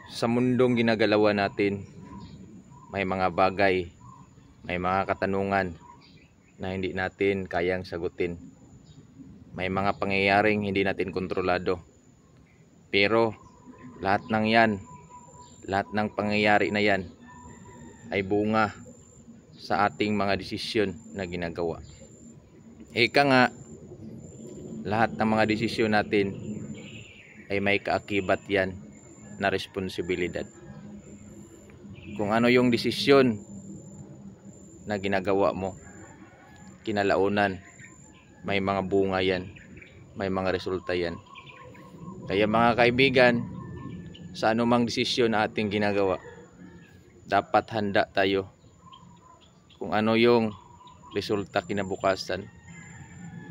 Sa mundong ginagalawan natin, may mga bagay, may mga katanungan na hindi natin kayang sagutin. May mga pangyayaring hindi natin kontrolado. Pero lahat ng yan, lahat ng pangyayari na yan ay bunga sa ating mga desisyon na ginagawa. Ika nga, lahat ng mga desisyon natin ay may kaakibat yan na responsibilidad. Kung ano yung desisyon na ginagawa mo, kinalaunan, may mga bunga yan, may mga resulta yan. Kaya mga kaibigan, sa anumang desisyon na ating ginagawa, dapat handa tayo kung ano yung resulta kinabukasan.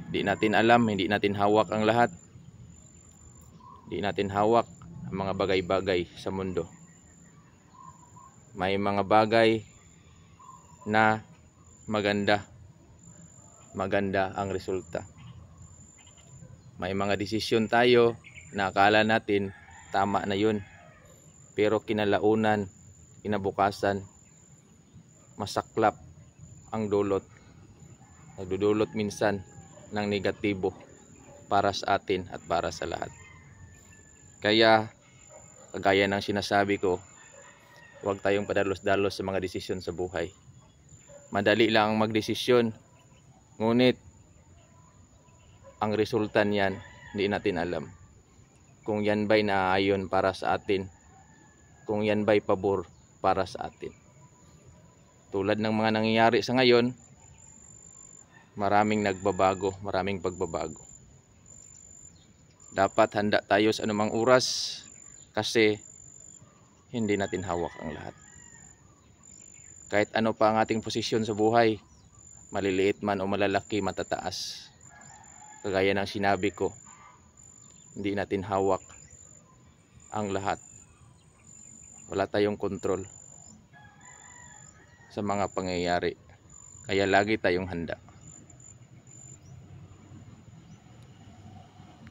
Di natin alam, hindi natin hawak ang lahat. Di natin hawak ang mga bagay-bagay sa mundo. May mga bagay na maganda ang resulta. May mga desisyon tayo na akala natin tama na yun, pero kinalaunan, kinabukasan, masaklap ang dulot. Nagdudulot minsan ng negatibo para sa atin at para sa lahat. Kaya kagaya ng sinasabi ko, huwag tayong padalos-dalos sa mga desisyon sa buhay. Madali lang ang magdesisyon, ngunit ang resulta niyan hindi natin alam. Kung yan ba'y naaayon para sa atin, kung yan ba'y pabor para sa atin. Tulad ng mga nangyayari sa ngayon, maraming nagbabago, maraming pagbabago. Dapat handa tayo sa anumang oras kasi hindi natin hawak ang lahat. Kahit ano pa ang ating posisyon sa buhay, maliliit man o malalaki, matataas, kagaya ng sinabi ko, hindi natin hawak ang lahat. Wala tayong kontrol sa mga pangyayari. Kaya lagi tayong handa.